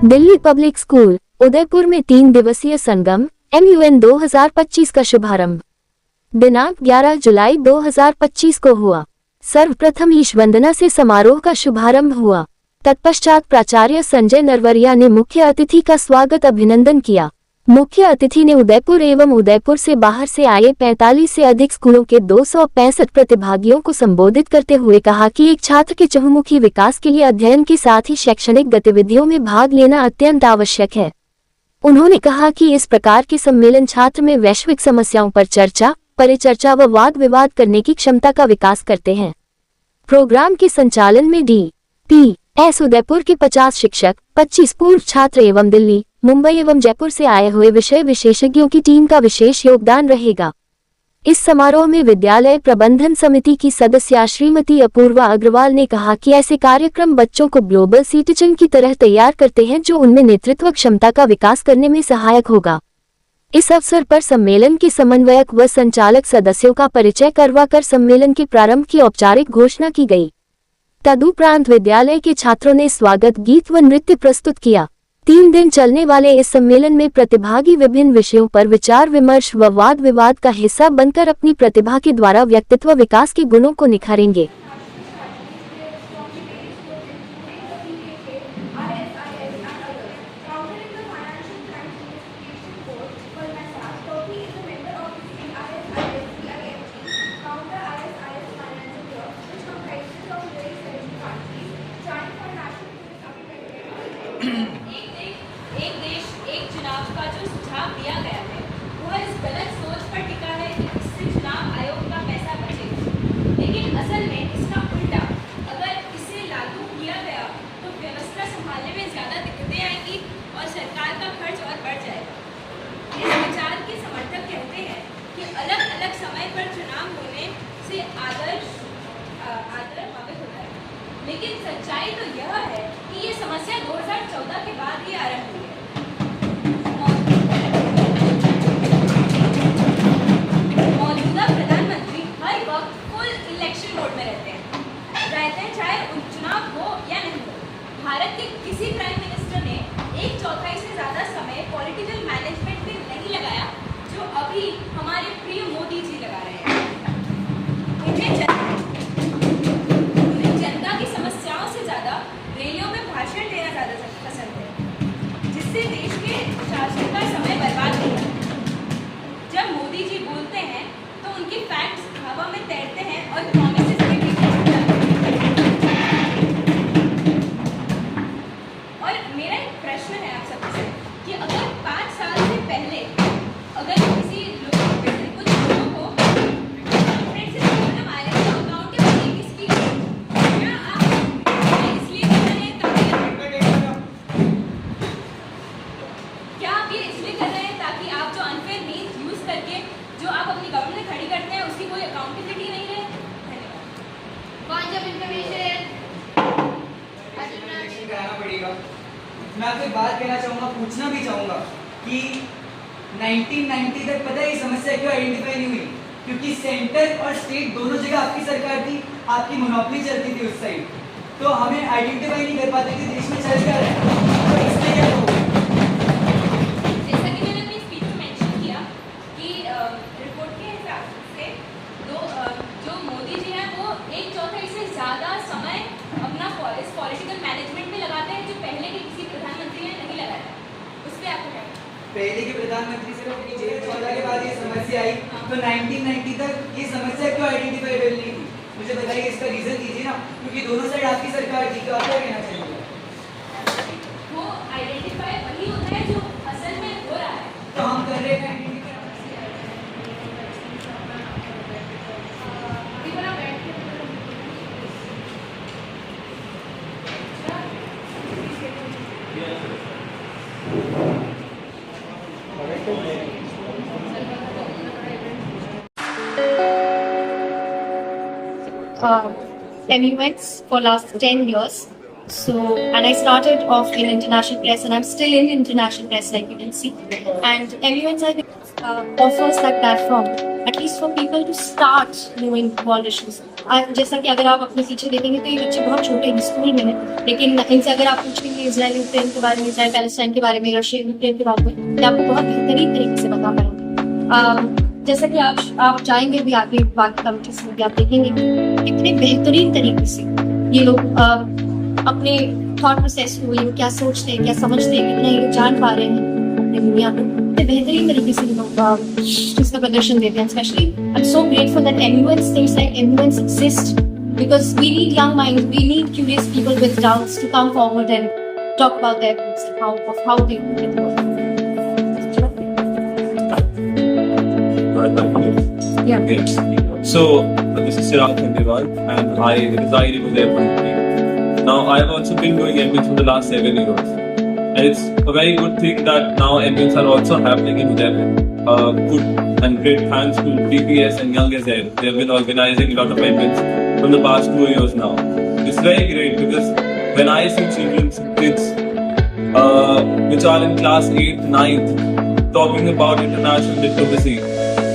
Delhi public school Udaipur में 3 दिवसीय संगम MUN 2025 का शुभारंभ दिनांक 11 जुलाई 2025 को हुआ। सर्वप्रथम ईश वंदना से समारोह का शुभारंभ हुआ। तत्पश्चात प्राचार्य संजय नरवरिया ने मुख्य अतिथि का स्वागत अभिनंदन किया। मुख्य अतिथि ने उदयपुर एवं उदयपुर से बाहर से आए 45 से अधिक स्कूलों के 265 प्रतिभागियों को संबोधित करते हुए कहा कि एक छात्र के चहुमुखी विकास के लिए अध्ययन के साथ ही शैक्षणिक गतिविधियों में भाग लेना अत्यंत आवश्यक है। उन्होंने कहा कि इस प्रकार के सम्मेलन छात्र में वैश्विक समस्याओं पर चर्चा, परिचर्चा व वाद विवाद करने की क्षमता का विकास करते हैं। प्रोग्राम के संचालन में DPS उदयपुर के 50 शिक्षक, 25 पूर्व छात्र एवं दिल्ली, मुंबई एवं जयपुर से आए हुए विषय विशेषज्ञों की टीम का विशेष योगदान रहेगा। इस समारोह में विद्यालय प्रबंधन समिति की सदस्य श्रीमती अपूर्वा अग्रवाल ने कहा कि ऐसे कार्यक्रम बच्चों को ग्लोबल सिटीजन की तरह तैयार करते हैं जो उनमें नेतृत्व क्षमता का विकास करने में सहायक होगा। इस अवसर पर सम्मेलन के समन्वयक व संचालक सदस्यों का परिचय करवाकर सम्मेलन के प्रारंभ की औपचारिक घोषणा की गई। तदुपरांत विद्यालय के छात्रों ने स्वागत गीत व नृत्य प्रस्तुत किया। 3 दिन चलने वाले इस सम्मेलन में प्रतिभागी विभिन्न विषयों पर विचार विमर्श व वाद विवाद का हिस्सा बनकर अपनी प्रतिभा के द्वारा व्यक्तित्व विकास के गुणों को निखारेंगे। एक देश एक चुनाव का जो सुझाव दिया गया है वह इस गलत सोच पर टिका है कि इससे चुनाव आयोग का पैसा बचेगा, लेकिन असल में इसका उल्टा, अगर इसे लागू किया गया तो व्यवस्था संभालने में ज़्यादा दिक्कतें आएंगी और सरकार का खर्च और बढ़ जाएगा। इस विचार के समर्थक कहते हैं कि अलग अलग समय पर चुनाव होने से आदर साबित होता है, लेकिन सच्चाई तो यह है कि ये समस्या 2014 के बाद ही आरंभ हुई है। मौजूदा प्रधानमंत्री हर वक्त फुल इलेक्शन मोड में रहते हैं, चाहे चुनाव हो या नहीं हो। भारत के किसी प्राइम मिनिस्टर ने 1/4 से ज्यादा समय पॉलिटिकल मैनेजमेंट में नहीं लगाया जो अभी हमारे प्रिय मोदी जी लगा रहे हैं। उन्हें जनता की समस्याओं से ज्यादा रैलियों में भाषण देना ज्यादा पसंद है, जिससे देश के शासन का समय बर्बाद होता है। जब मोदी जी बोलते हैं तो उनके फैक्ट्स हवा में तैरते हैं और प्रॉमिसेस भी जाते हैं। और मेरा एक प्रश्न है आप सबसे कि अगर 5 साल से पहले अगर किसी कुछ लोगों को कॉन्फ्रेंस से प्रॉब्लम आ रही है तो अकाउंट के बारे किसकी, क्या आप इसलिए कर रहे हैं क्या आप ये इसलिए कर रहे हैं ताकि आप जो अनफेयर मीन्स यूज करके जो आप अपनी गवर्नमेंट खड़ी करते हैं उसकी कोई अकाउंटेबिलिटी नहीं रहे? धन्यवाद। जब इन्फॉर्मेशन कराना पड़ेगा। मैं आपको एक बात कहना चाहूँगा, पूछना भी चाहूँगा कि 1990 तक पता है ये समस्या क्यों आइडेंटिफाई नहीं हुई? क्योंकि सेंटर और स्टेट दोनों जगह आपकी सरकार थी, आपकी मोनोपोली चलती थी उस साइड, तो हमें आइडेंटिफाई नहीं कर पाते कि देश में चल क्या रहा है। तो इसमें क्या होगा? जैसा कि मैंने अपनी स्पीच में मेंशन किया कि रिपोर्ट के हिसाब से जो मोदी जी हैं वो 1/4 से ज़्यादा समय अपना पॉलिटिकल मैनेजमेंट में लगाते हैं जो पहले के किसी प्रधानमंत्री ने नहीं लगाया। उस पर आपको क्या? पहले के प्रधानमंत्री से 2014 के बाद ये समस्या आई, तो 1990 तक ये समस्या क्यों आइडेंटिफाइबल नहीं थी? मुझे बताइए, इसका रीजन दीजिए ना, क्योंकि दोनों साइड आपकी सरकार थी, तो आप क्या कहना चाहिए? वो आइडेंटिफाई वही होता है जो असल में हो रहा है। तो हम कर रहे हैं MUX for last 10 years. So, and I started off in international press, and I'm still in international press, like you can see. And MUX, I think, offers that platform at least for people to start knowing wall issues. जैसा कि अगर आप अपने पीछे देखेंगे तो ये बच्चे बहुत छोटे हैं, स्कूल में हैं, लेकिन इनसे अगर आप पूछेंगे इजराइल यूक्रेन के बारे में, इजराइल पैलेस्टाइन के बारे में, रशिया यूक्रेन के बारे में, तो आपको बहुत बेहतरीन तरीके से बता पाएंगे। जैसा कि आप जाएंगे भी आगे बाकी कमिटीज में भी आप देखेंगे कि कितने बेहतरीन तरीके से ये लोग अपने थॉट प्रोसेस को, ये लोग क्या सोचते हैं, क्या समझते हैं, कितना ये लोग जान पा रहे हैं अपनी दुनिया को, कितने बेहतरीन तरीके से ये लोग इसका प्रदर्शन देते हैं। Specially I am so grateful that MUNs, things like MUNs exist because we need young minds, we need curious people with doubts to come forward and talk about their views and how they do it. Yeah. Yes. So, this is Chirag Khandelwal and I reside in Udaipur. Now, I have also been doing MBAs for the last 7 years. And it's a very good thing that now MBAs are also happening in Udaipur. Good and great thanks to DPS and Young Air. They have been organizing a lot of MBAs from the past 2 years now. It's very great because when I see children's kids which are in class 8th, 9th talking about international diplomacy,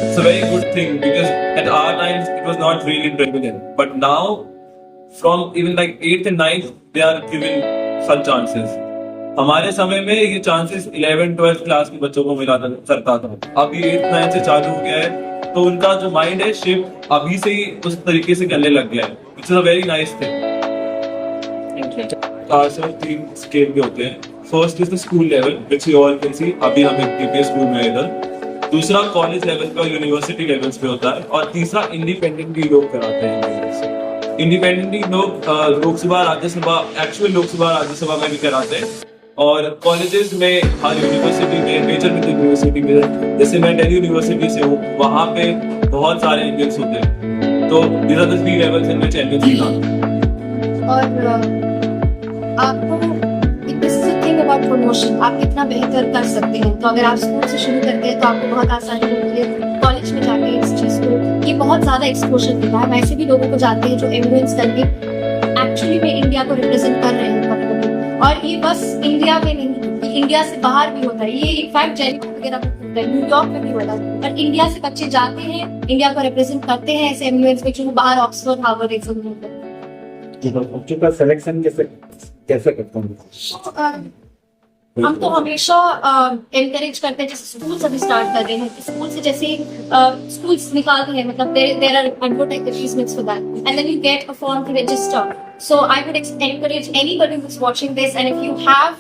it's a very good thing because at our times it was not really prevalent. But now, from even like 8th and 9th, they are given such chances. हमारे समय में ये chances 11th 12th class के बच्चों को मिला करता था। अभी 8th 9th से चालू हो गया है, तो उनका जो माइंड है शिफ्ट अभी से ही उस तरीके से करने लग गया है, which is a very nice thing. Sir 3 scale के होते हैं। First is the school level which you all can see, अभी हम एक DPS स्कूल में इधर। दूसरा कॉलेज लेवल पे और यूनिवर्सिटी लेवल्स पे होता है, और तीसरा इंडिपेंडेंटली लोग कराते हैं। इंडिपेंडेंटली लोग लोकसभा राज्यसभा, एक्चुअल लोकसभा राज्यसभा में भी कराते हैं, और कॉलेजेस में हर यूनिवर्सिटी में, मेजर यूनिवर्सिटी में, जैसे मैं दिल्ली यूनिवर्सिटी से हूँ, वहाँ पे बहुत सारे इंडियंस होते हैं। तो these are the 3 levels in which Indians become. और आपको थिंग अबाउट प्रमोशन, आप कितना बेहतर कर सकते हैं। तो अगर आप स्कूल से शुरू करते हैं तो आपको बहुत आसानी होती है कॉलेज में जाके इस चीज़ को, ये बहुत ज़्यादा एक्सपोजर देता है। वैसे भी लोगों को जाते हैं जो MUNs करके एक्चुअली में इंडिया को रिप्रेजेंट कर रहे हैं कभी-कभी, और ये बस इंडिया में नहीं, इंडिया से बाहर भी होता है। ये इनफैक्ट जेनेवा वगैरह में होता है, न्यूयॉर्क में भी होता है। पर इंडिया से बच्चे जाते हैं, इंडिया को रिप्रेजेंट करते हैं ऐसे MUNs में, जो बाहर ऑक्सफोर्ड हार्वर्ड एग्जाम में होते हैं। बच्चों का सिलेक्शन कैसे करते हैं? हम तो हमेशा एनकरेज करते हैं, जैसे स्कूल से भी स्टार्ट कर रहे हैं। स्कूल से जैसे स्कूल्स निकालते हैं, मतलब there are advertisements for that, and then you get a form to register. So I would encourage anybody who is watching this, and if you have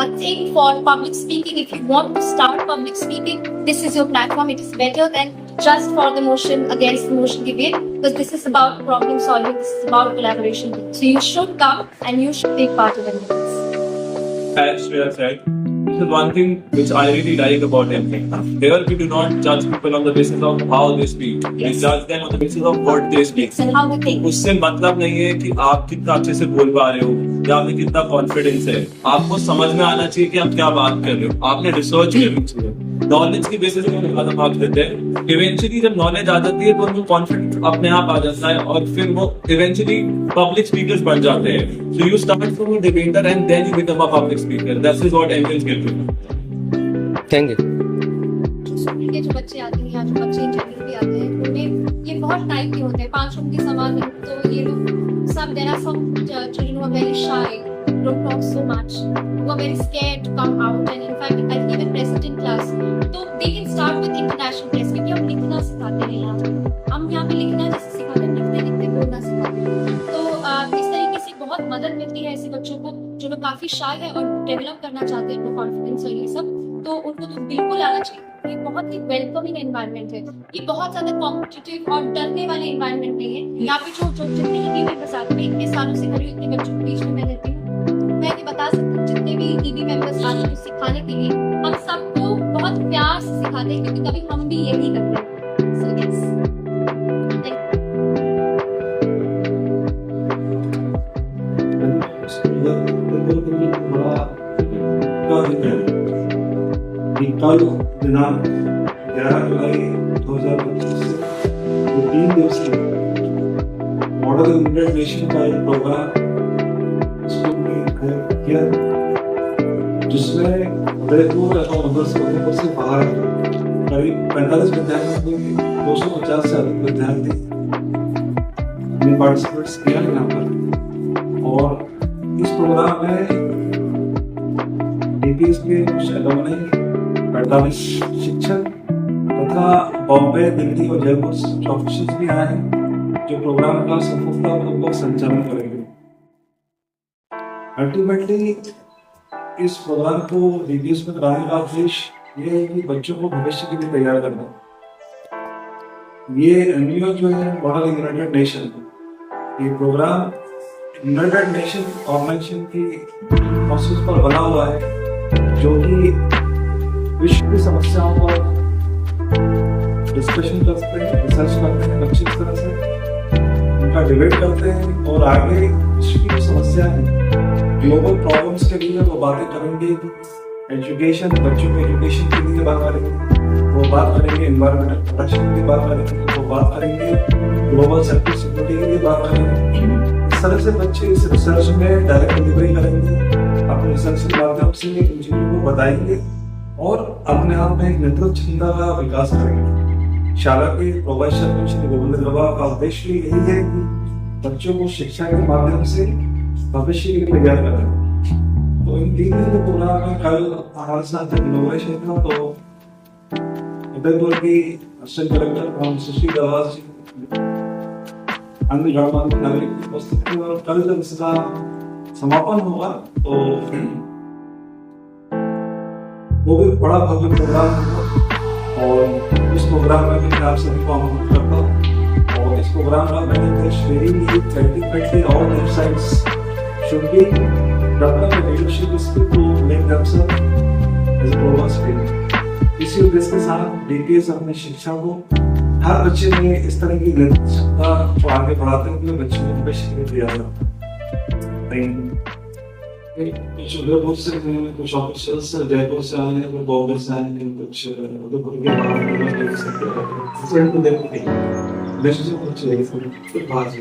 a thing for public speaking, if you want to start public speaking, this is your platform. It is better than just for the motion, against the motion debate, because this is about problem solving, this is about collaboration. So you should come and you should take part in it. As Shreya said, this is one thing which I really like about MBA. Here we do not judge people on the basis of how they speak. We judge them on the basis of what they speak. And how they think. उससे मतलब नहीं है कि आप कितना अच्छे से बोल पा रहे हो या आप में कितना कॉन्फिडेंस है। आपको समझ में आना चाहिए कि आप क्या बात कर रहे हो। आपने रिसर्च करनी चाहिए। नॉलेज की बेसिस पे ज़्यादा मार्क्स देते हैं। इवेंचुअली जब नॉलेज आ जाती है तो उनको कॉन्फिडेंस अपने आप आ जाता है, और फिर वो इवेंचुअली पब्लिक स्पीकर्स बन जाते हैं। So you start from a debater and then you become a public speaker. That's what MBAs give you. Thank you. School के जो बच्चे आते हैं या जो बच्चे इंजीनियर भी आते हैं, उन्हें ये बहुत टाइप के होते हैं, 5 उनके समान है। तो ये लोग सब, there are some children who are very shy, don't talk so much, who are very scared to come out, and in fact I've given present in class, so they can start with international press, क्योंकि हम लिखना सिखाते हैं यहाँ पे। हम यहाँ पे लिखना जैसे सिखाते हैं, लिखते लिखते बोलना सिखाते हैं। तो इस तरीके से बहुत मदद मिलती है ऐसे बच्चों को जो लोग काफी शाय है और डेवलप करना चाहते हैं अपना कॉन्फिडेंस और ये सब, तो उनको तो बिल्कुल आना चाहिए। ये बहुत ही वेलकमिंग एनवायरनमेंट है, ये बहुत ज्यादा कॉम्पिटिटिव और डरने वाले एनवायरनमेंट नहीं है। यहाँ पे जो जितने EB मेंबर्स आते हैं, इतने सालों से करीब इतने बच्चों के बीच में मैं रहती हूँ, मैं ये बता सकती हूँ जितने भी EB मेंबर्स आते हैं सिखाने के लिए, हम सबको बहुत प्यार से सिखाते हैं, क्योंकि कभी हम भी यही करते हैं। So yes. कल दिनांक 11 जुलाई 2025 से 3 दिवसीय मॉडल इंटरनेशनल का एक प्रोग्राम स्कूल में किया, जिसमें उदयपुर और उधर से बाहर करीब 45 विद्यालयों में 250 से अधिक विद्यार्थी ने पार्टिसिपेट्स किया है यहाँ पर। और इस प्रोग्राम में डीपीएस के कुछ एलुमनी, 48 शिक्षक तथा बॉम्बे, दिल्ली और जयपुर से ऑफिसर्स भी आए हैं जो प्रोग्राम का सफलतापूर्वक संचालन करेंगे। अल्टीमेटली इस प्रोग्राम को डीपीएस में कराने का उद्देश्य ये है कि बच्चों को भविष्य के लिए तैयार करना। ये एनजीओ जो है मॉडल यूनाइटेड नेशन, ये प्रोग्राम यूनाइटेड नेशन ऑर्गेनाइजेशन की प्रोसेस पर बना हुआ है जो कि विश्व की समस्याओं पर डिस्कशन करते हैं, रिसर्च करते हैं अच्छी तरह से, उनका डिबेट करते हैं और आगे विश्व की समस्या है ग्लोबल प्रॉब्लम्स के लिए वो बातें करेंगे। एजुकेशन, बच्चों के एजुकेशन के लिए बात करेंगे, वो बात करेंगे एनवायरमेंटल प्रोटेक्शन की बात करेंगे, वो बात करेंगे ग्लोबल सिक्योरिटी के लिए बात करेंगे। इस तरह से बच्चे इस रिसर्च में डायरेक्ट डिलीवरी करेंगे, अपने रिसर्च के माध्यम से इन चीजों को बताएंगे और अपने आप में एक नेतृत्व क्षमता का विकास करेंगे। शाला के प्रोफेसर श्री गोविंद गवा का उद्देश्य यही है कि बच्चों को शिक्षा के माध्यम से भविष्य के लिए तैयार करें। तो इन 3 दिन के प्रोग्राम में कल हमारे साथ इनोवेशन था, तो उदयपुर की असिस्टेंट कलेक्टर हम सुश्री गवा जी, अन्य गणमान्य नागरिक की उपस्थिति में, और कल जब इसका समापन होगा तो वो भी बड़ा भव्य प्रोग्राम होगा। और इस प्रोग्राम में भी मैं आप सभी को आमंत्रित करता हूँ। और इस प्रोग्राम का मैंने sharing ultimately all websites should be develop a leadership skill to make themselves as a global speaker। इसी उद्देश्य के साथ डीपीएस अपने शिक्षा को हर बच्चे में इस तरह की क्षमता को आगे बढ़ाते हुए बच्चों को भविष्य के लिए तैयार करता है। कुछ उदयपुर से हैं, कुछ ऑफिसर्स जयपुर से आए हैं, कुछ बॉम्बे से आए हैं, कुछ उदयपुर के बाहर से।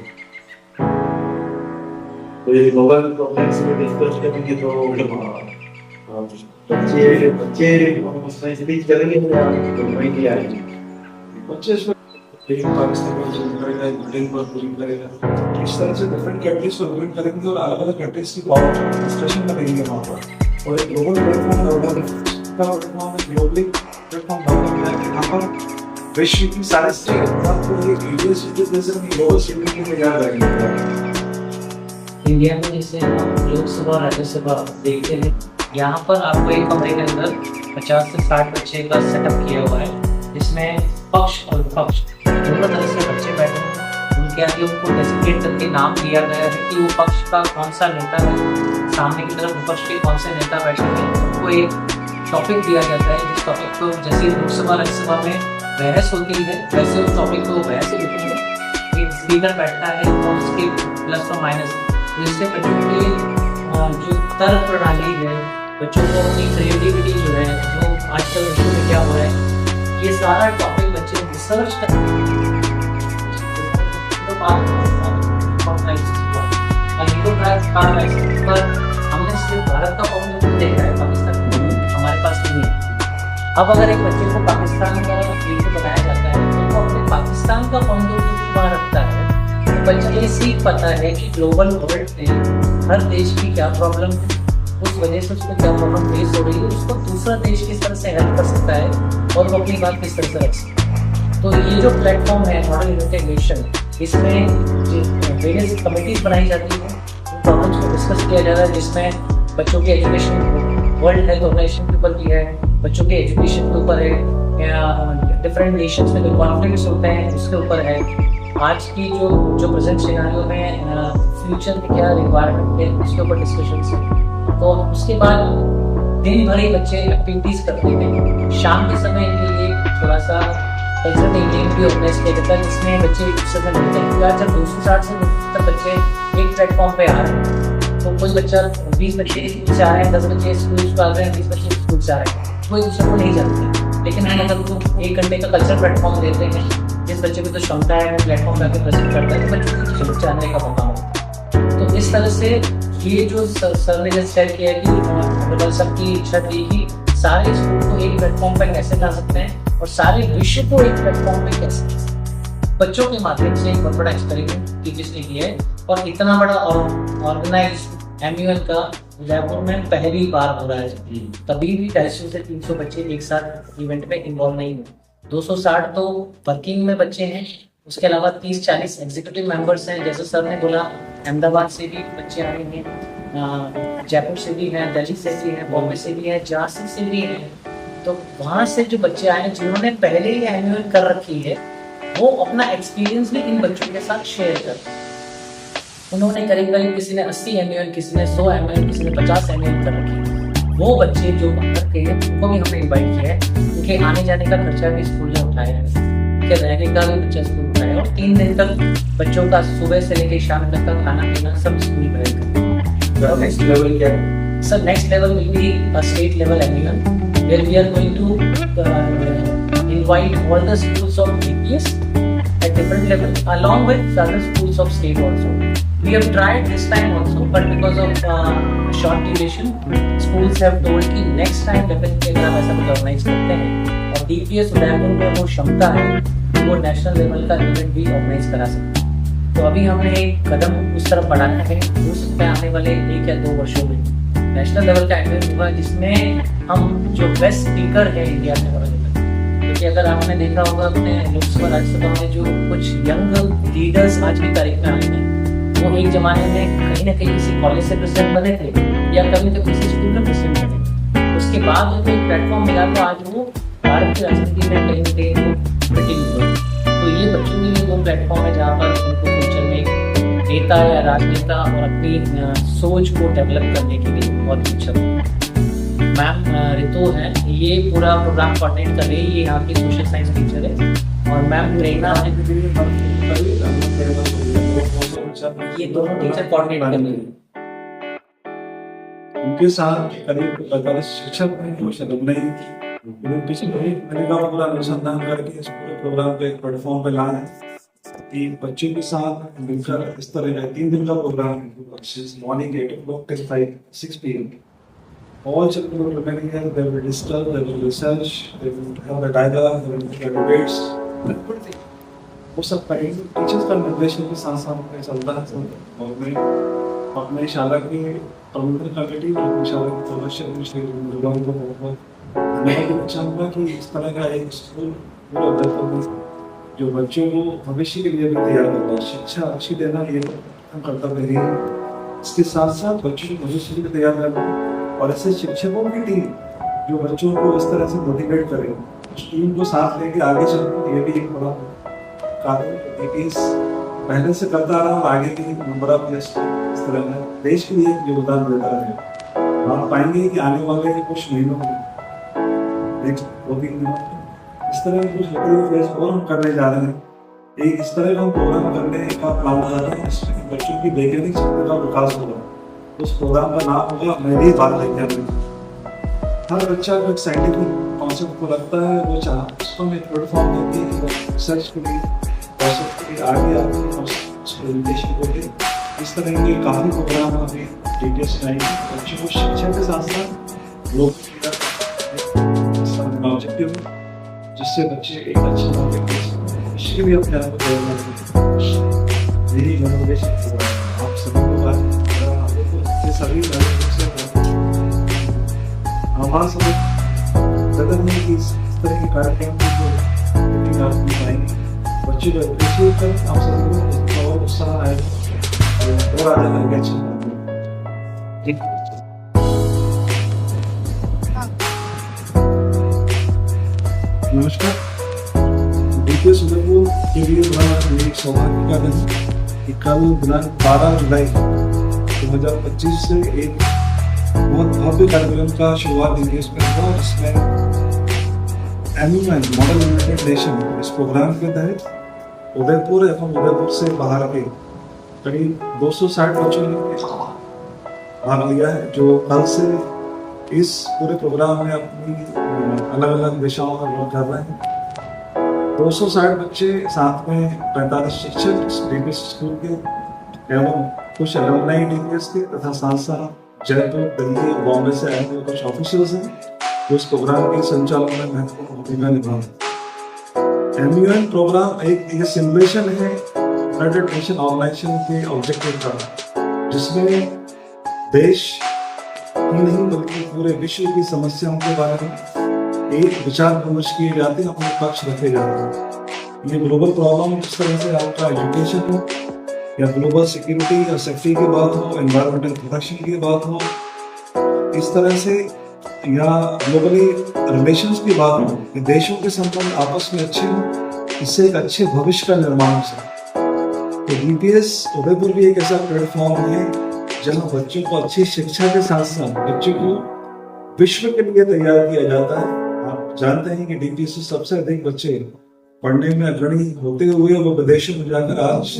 तो ये ग्लोबल प्रॉब्लम्स में डिस्कस करेंगे तो बच्चे स्पीच करेंगे तो वही नहीं आएंगे बच्चे। इसमें पाकिस्तान में जो करेगा, ब्रिटेन पर पूरी करेगा, इस तरह से डिफरेंट कंट्रीज को विजिट करेंगे और अलग अलग कंट्रीज की डिस्कशन करेंगे वहाँ पर। और एक global platform globally platform develop है यहाँ पर विश्व की सारे स्टेट आपको एक वीडियो सीरीज जैसे ग्लोबल सीरीज के लिए तैयार करेंगे। इंडिया में जैसे हम लोकसभा और राज्यसभा देखते हैं, यहाँ पर आपको एक कमरे के अंदर 50 से 60 बच्चे का सेटअप किया हुआ है, जिसमें पक्ष और विपक्ष दोनों तरह से बच्चे बैठे हैं। उनके आगे उनको डेसिग्नेट करके नाम दिया गया है कि वो पक्ष का कौन सा नेता है, सामने की तरफ विपक्ष के कौन से नेता बैठे हैं। उनको एक टॉपिक दिया जाता है, जिस टॉपिक को जैसे लोकसभा राज्यसभा में बहस होती है वैसे उस टॉपिक को बहस लिखते हैं। एक स्पीकर बैठता है और उसके प्लस और माइनस, जिससे बच्चों की जो तर्क प्रणाली है, बच्चों को अपनी क्रिएटिविटी जो है, जो आजकल विश्व में क्या हो रहा है, ये सारा टॉपिक बच्चे रिसर्च कर पर हमने सिर्फ भारत का पॉइंट देखा है, पाकिस्तान हमारे पास नहीं है। अब अगर एक बच्चे को पाकिस्तान का फील्ड बताया जाता है तो वो अपने पाकिस्तान का पॉइंट ऑफ व्यू वहाँ रखता है। बच्चा ये सीख पाता है कि ग्लोबल वर्ल्ड में हर देश की क्या प्रॉब्लम है, उस वजह से उसको क्या प्रॉब्लम फेस हो रही है, उसको दूसरा देश किस तरह से हेल्प कर सकता है और वो अपनी बात किस तरह से रख सकता है। तो ये जो प्लेटफॉर्म है मॉडल यूनाइटेड नेशन, इसमें वेरियस कमिटीज बनाई जाती है, उन प्रॉब्लम्स को डिस्कस किया जा रहा है, जिसमें बच्चों के एजुकेशन, वर्ल्ड हेल्थ ऑर्गेनाइजेशन के ऊपर भी है, बच्चों के एजुकेशन के ऊपर है, या डिफरेंट नेशंस में जो कॉन्फ्लिक्ट्स होते हैं उसके ऊपर है, आज की जो प्रेजेंट सिनेरियो में फ्यूचर में क्या रिक्वायरमेंट है उसके ऊपर डिस्कशन है। तो उसके बाद दिन भर ही बच्चे एक्टिविटीज करते हैं। शाम के समय के लिए थोड़ा सा कल्चरल इवेंट भी ऑर्गेनाइज किया जाता है, जिसमें बच्चे एक दूसरे से मिलते हैं। जब 260 से 70 बच्चे एक प्लेटफॉर्म पे आ रहे हैं, तो कोई बच्चा 20 बच्चे स्कूल से आ रहे हैं, 10 बच्चे स्कूल से आ रहे हैं, 20 बच्चे स्कूल से आ रहे हैं, कोई दूसरे को नहीं जानते। लेकिन हम अगर उनको 1 घंटे का कल्चरल प्लेटफॉर्म देते हैं, जिस बच्चे को तो क्षमता है वो प्लेटफॉर्म पर प्रेजेंट करता है, तो बच्चों को जानने का मौका मिलता है। तो इस तरह से ये जो सर ने जैसे शेयर किया कि सबकी इच्छा थी कि सारे स्कूल को एक प्लेटफॉर्म पर कैसे ला सकते हैं और सारे विश्व को एक प्लेटफॉर्म पे कैसे बच्चों के माध्यम से एक बहुत बड़ा एक्सपेरिमेंट टीचर्स ने किया है। और इतना बड़ा ऑर्गेनाइज MUN का उदयपुर में पहली बार हो रहा है। कभी भी 250 से 300 बच्चे एक साथ इवेंट में इन्वॉल्व नहीं हुए। 260 तो वर्किंग में बच्चे हैं, उसके अलावा 30-40 एग्जीक्यूटिव मेंबर्स हैं। जैसे सर ने बोला अहमदाबाद से भी बच्चे आए हैं, जयपुर से भी हैं, दिल्ली से भी हैं, बॉम्बे से भी हैं, झांसी से भी हैं। तो वहाँ से जो बच्चे आए हैं जिन्होंने पहले ही MUN कर रखी है, वो अपना एक्सपीरियंस भी इन बच्चों के साथ शेयर करते हैं। उन्होंने करीब करीब किसी ने 80 MUN, किसी ने 100 MUN, किसी ने 50 MUN कर रखी है। वो बच्चे जो बाहर के हैं उनको भी हमने इन्वाइट किया है, क्योंकि आने जाने का खर्चा भी स्कूल ने उठाया है, उनके रहने का भी बच्चा स्कूल उठाया है। और 3 दिन तक बच्चों का सुबह से लेकर शाम तक का खाना पीना सब स्कूल में रहेगा। नेक्स्ट लेवल क्या है? Sir next level will be a state level MUN, where we are going to invite all the schools of DPS at different levels, along with other schools of state also. We have tried this time also, but because of short duration, schools have told कि next time definitely अगर आप ऐसा कुछ organize करते हैं और DPS Udaipur में वो क्षमता है, वो नेशनल लेवल का इवेंट भी ऑर्गेनाइज करा सकते हैं। तो अभी हमने एक कदम उस तरफ बढ़ाया है। हो सकता है आने वाले 1 या 2 वर्षों में नेशनल लेवल का इवेंट होगा, जिसमें हम जो बेस्ट स्पीकर है इंडिया में अवेलेबल, क्योंकि अगर आपने देखा होगा अपने लोकसभा राज्यसभा में जो कुछ यंग लीडर्स आज की तारीख में आए हैं, वो एक जमाने में कहीं ना कहीं किसी कॉलेज से प्रेसिडेंट बने थे या कभी तो किसी स्कूल में प्रेसिडेंट बने। उसके बाद उनको एक प्लेटफॉर्म मिला तो आज वो भारत की राजनीति में कहीं ना कहीं वो मीटिंग हुई। तो ये बच्चों के लिए वो प्लेटफॉर्म है जहाँ पर उनको फ्यूचर में नेता या राजनेता और अपनी सोच को डेवलप करने के लिए बहुत अच्छा मैम रितु है, ये पूरा प्रोग्राम कोऑर्डिनेट कर रही है। ये यहाँ की सोशल साइंस टीचर है और मैम प्रेरणा है, ये दोनों टीचर कोऑर्डिनेट कर रही है। उनके साथ करीब 45 शिक्षक हैं जो अलुमनी मैंने का पूरा अनुसंधान करके इस पूरे प्रोग्राम को एक प्लेटफॉर्म पे लाए हैं कि बच्चों के साथ मिलकर इस तरह का 3 दिन का programme morning 8 o'clock till 6 p.m. All children will remain here, they will discuss, they will research, they will have a dialogue, they will have debates, everything. वो सब करेंगे। टीचर्स का निर्देशन के साथ साथ में चलता है और मैं अपने शाला की प्रबंधन कमेटी और अपनी शाला के सदस्य श्री गुरुवार को बहुत मैं चाहूँगा कि इस तरह का एक स्कूल पूरा उदयपुर में जो बच्चों को भविष्य के लिए भी तैयार करना, शिक्षा अच्छी देना, ये हम कर्तव्य है। इसके साथ साथ बच्चों को भविष्य के लिए तैयार करना और ऐसे शिक्षकों की टीम जो बच्चों को इस तरह से मोटिवेट करे, उस टीम को साथ लेके आगे चलना, ये भी एक बड़ा कार्य पहले से करता रहा और आगे भी बड़ा इस तरह में देश के लिए योगदान देता रहे। आप पाएंगे कि आने वाले कुछ महीनों में इस तरह के कुछ एक्टिविटीज और हम करने जा रहे हैं। एक इस तरह का हम प्रोग्राम करने का प्लान कर रहे हैं जिसमें बच्चों की वैज्ञानिक क्षमता का विकास होगा। उस प्रोग्राम का नाम होगा मेरी बात वैज्ञानिक। हर बच्चा को एक साइंटिफिक कॉन्सेप्ट को लगता है, वो चाहता है उसको हम एक प्लेटफॉर्म देते हैं रिसर्च के लिए, कॉन्सेप्ट के लिए आगे आते हैं प्रेजेंटेशन को लिए। इस तरह के काफ़ी प्रोग्राम अभी डिटेल्स में आएंगे। बच्चों को शिक्षा के साथ साथ लोग ऑब्जेक्टिव जिससे बच्चे एक अच्छे नागरिक इसके भी अपने आप को तैयार मेरी मनोवेश आप सभी को सभी हमारा सब कदम नहीं कि इस तरह के कार्यक्रम बच्चे को अप्रिशिएट कर आप सभी को और उत्साह आएगा और आगे लगे अच्छे। नमस्कार। DPS उदयपुर के लिए बड़ा एक सौभाग्य का दिन कि कल दिनांक 12 जुलाई 2025 से एक बहुत भव्य कार्यक्रम का शुरुआत DPS में हुआ, जिसमें MUN मॉडल यूनाइटेड नेशन इस प्रोग्राम के तहत उदयपुर एवं उदयपुर से बाहर के करीब 260 बच्चों ने भाग लिया है, जो कल से इस पूरे प्रोग्राम में अपनी अलग अलग दिशाओं में वर्क कर रहे हैं। 260 बच्चे साथ में 45 शिक्षक DPS स्कूल के एवं कुछ अलुमनी DPS के तथा साथ साथ जयपुर, दिल्ली और बॉम्बे से आए हुए कुछ ऑफिसर्स हैं जो इस प्रोग्राम के संचालन में महत्वपूर्ण भूमिका निभा रहे हैं। MUN प्रोग्राम एक ये सिमुलेशन है यूनाइटेड नेशन ऑर्गेनाइजेशन के ऑब्जेक्टिव का, जिसमें देश ही नहीं बल्कि पूरे विश्व की समस्याओं के बारे में एक विचार विमर्श किए जाते हैं, अपने पक्ष रखे जाते हैं। ये ग्लोबल प्रॉब्लम जिस तरह से आपका एजुकेशन हो या ग्लोबल सिक्योरिटी या सेफ्टी की बात हो, एनवायरमेंटल प्रोटेक्शन की बात हो, इस तरह से या ग्लोबली रिलेशंस की बात हो कि देशों के संबंध आपस में अच्छे हों, इससे एक अच्छे भविष्य का निर्माण हो सके। तो DPS उदयपुर भी एक ऐसा प्लेटफॉर्म है जहाँ बच्चों को अच्छी शिक्षा के साथ साथ बच्चों को विश्व के लिए तैयार किया जाता है। आप जानते हैं कि DPS से सबसे अधिक बच्चे पढ़ने में अग्रणी होते हुए वो विदेशों में जाकर आज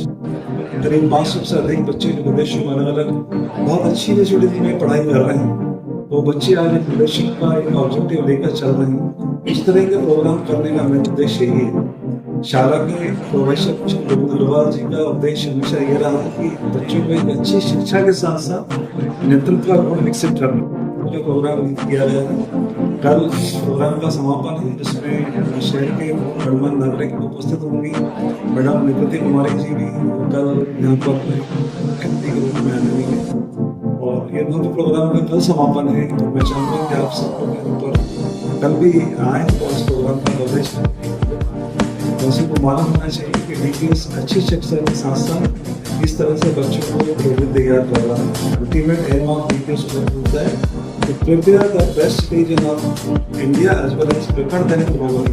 करीब 500 से अधिक बच्चे जो विदेशों में अलग अलग बहुत अच्छी यूनिवर्सिटी में पढ़ाई कर रहे हैं, वो बच्चे आज एक विदेशों का एक ऑब्जेक्टिव लेकर चल रहे हैं। इस तरह के प्रोग्राम करने का मेरा उद्देश्य यही है। शाला के प्रोफेसर गोविंद अग्रवाल जी का उद्देश्य हमेशा ये रहा है कि बच्चों को एक अच्छी शिक्षा के साथ साथ नेतृत्व का गुण विकसित करना जो प्रोग्राम किया गया है। कल प्रोग्राम का समापन है जिसमें शहर के गणमान्य नागरिक उपस्थित होंगी। मैडम निवृत्ति कुमारी जी भी कल यहाँ पर अतिथि के रूप में आने हैं और ये दोनों प्रोग्राम का कल समापन है। तो मैं चाहूँगा कि आप सब लोग यहाँ पर कल भी आए और इस प्रोग्राम का कवरेज करें। वैसे को मालूम होना चाहिए कि DPS अच्छी शिक्षा के साथ साथ इस तरह से बच्चों को प्रेरित तैयार कर रहा है। अल्टीमेट एम ऑफ DPS होता है to prepare the best citizen of India as well as prepare them globally.